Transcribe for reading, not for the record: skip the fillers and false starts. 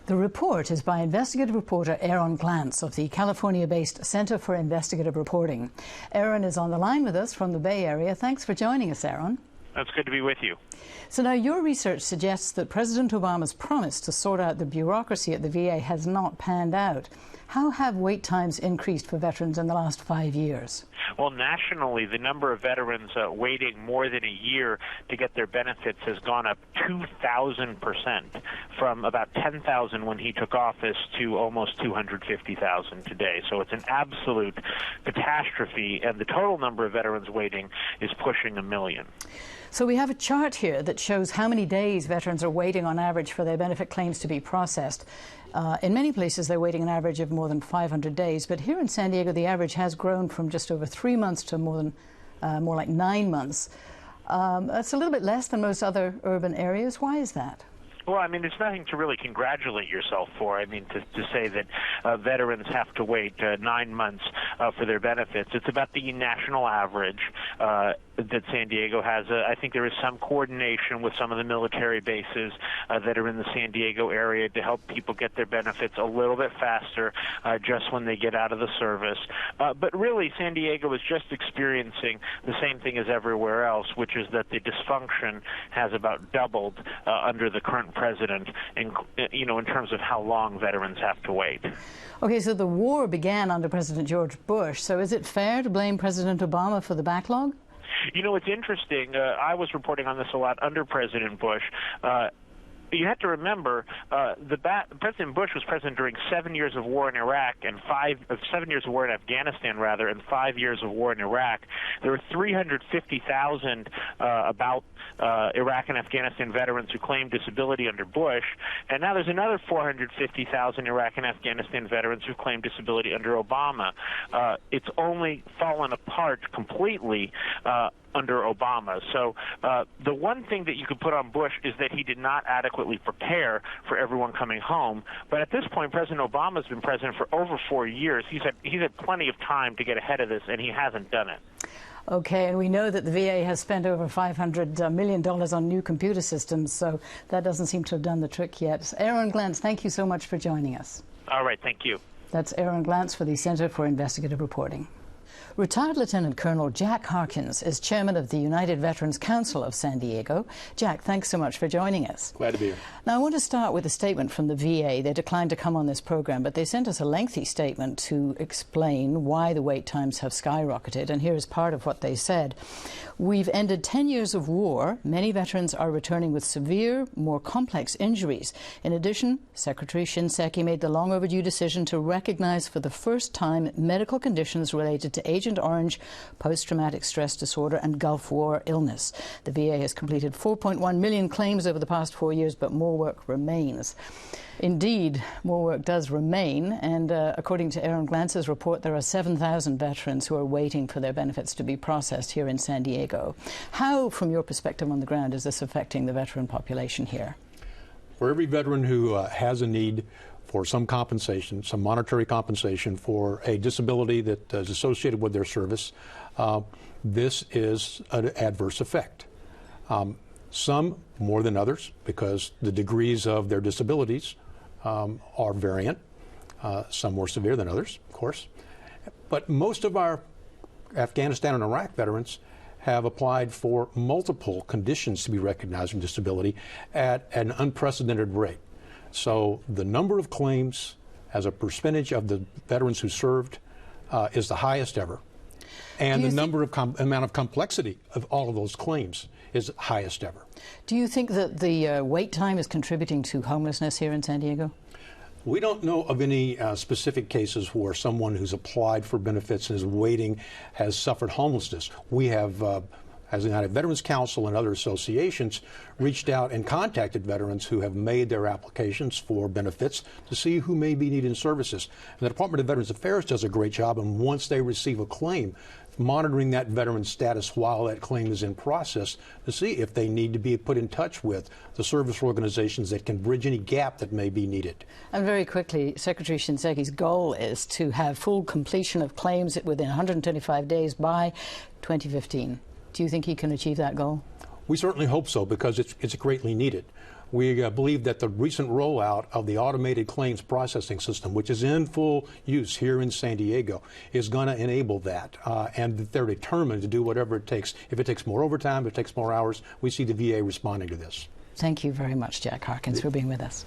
The report is by investigative reporter Aaron Glantz of the California-based Center for Investigative Reporting. Aaron is on the line with us from the Bay Area. Thanks for joining us, Aaron. It's good to be with you. So now your research suggests that President Obama's promise to sort out the bureaucracy at the VA has not panned out. How have wait times increased for veterans in the last 5 years? Well, nationally, the number of veterans waiting more than a year to get their benefits has gone up 2,000%, from about 10,000 when he took office to almost 250,000 today. So it's an absolute catastrophe, and the total number of veterans waiting is pushing 1 million. So we have a chart here that shows how many days veterans are waiting on average for their benefit claims to be processed. In many places, they're waiting an average of more than 500 days. But here in San Diego, the average has grown from just over 3 months to more like 9 months. That's a little bit less than most other urban areas. Why is that? Well, I mean, there's nothing to really congratulate yourself for. I mean, to say that veterans have to wait 9 months for their benefits. It's about the national average that San Diego has. I think there is some coordination with some of the military bases that are in the San Diego area to help people get their benefits a little bit faster just when they get out of the service. But really, San Diego is just experiencing the same thing as everywhere else, which is that the dysfunction has about doubled under the current president, in terms of how long veterans have to wait. Okay, so the war began under President George Bush. So is it fair to blame President Obama for the backlog? You know, it's interesting. I was reporting on this a lot under President Bush. You have to remember, President Bush was president during 7 years of war in Iraq and 7 years of war in Afghanistan, rather, and 5 years of war in Iraq. There were 350,000 Iraq and Afghanistan veterans who claimed disability under Bush, and now there's another 450,000 Iraq and Afghanistan veterans who claim disability under Obama. It's only fallen apart completely under Obama. So the one thing that you could put on Bush is that he did not adequately prepare for everyone coming home. But at this point, President Obama's been president for over 4 years. He's had plenty of time to get ahead of this, and he hasn't done it. Okay, and we know that the VA has spent over $500 million on new computer systems, so that doesn't seem to have done the trick yet. Aaron Glantz, thank you so much for joining us. All right, thank you. That's Aaron Glantz for the Center for Investigative Reporting. Retired Lieutenant Colonel Jack Harkins is chairman of the United Veterans Council of San Diego. Jack, thanks so much for joining us. Glad to be here. Now, I want to start with a statement from the VA. They declined to come on this program, but they sent us a lengthy statement to explain why the wait times have skyrocketed, and here's part of what they said. We've ended 10 years of war. Many veterans are returning with severe, more complex injuries. In addition, Secretary Shinseki made the long overdue decision to recognize for the first time medical conditions related to Agent Orange, post-traumatic stress disorder, and Gulf War illness. The VA has completed 4.1 million claims over the past 4 years, but more work remains. Indeed, more work does remain, and according to Aaron Glantz's report, there are 7,000 veterans who are waiting for their benefits to be processed here in San Diego. How, from your perspective on the ground, is this affecting the veteran population here? For every veteran who has a need for some compensation, some monetary compensation for a disability that is associated with their service, this is an adverse effect. Some more than others, because the degrees of their disabilities are variant, some more severe than others, of course. But most of our Afghanistan and Iraq veterans have applied for multiple conditions to be recognized in disability at an unprecedented rate. So the number of claims as a percentage of the veterans who served is the highest ever. And the amount of complexity of all of those claims is highest ever. Do you think that the wait time is contributing to homelessness here in San Diego? We don't know of any specific cases where someone who's applied for benefits and is waiting has suffered homelessness. We have, as the United Veterans Council and other associations, reached out and contacted veterans who have made their applications for benefits to see who may be needing services. And the Department of Veterans Affairs does a great job, and once they receive a claim, monitoring that veteran's status while that claim is in process to see if they need to be put in touch with the service organizations that can bridge any gap that may be needed. And very quickly, Secretary Shinseki's goal is to have full completion of claims within 125 days by 2015. Do you think he can achieve that goal? We certainly hope so, because it's greatly needed. We believe that the recent rollout of the automated claims processing system, which is in full use here in San Diego, is going to enable that, and that they're determined to do whatever it takes. If it takes more overtime, if it takes more hours, we see the VA responding to this. Thank you very much, Jack Harkins, for being with us.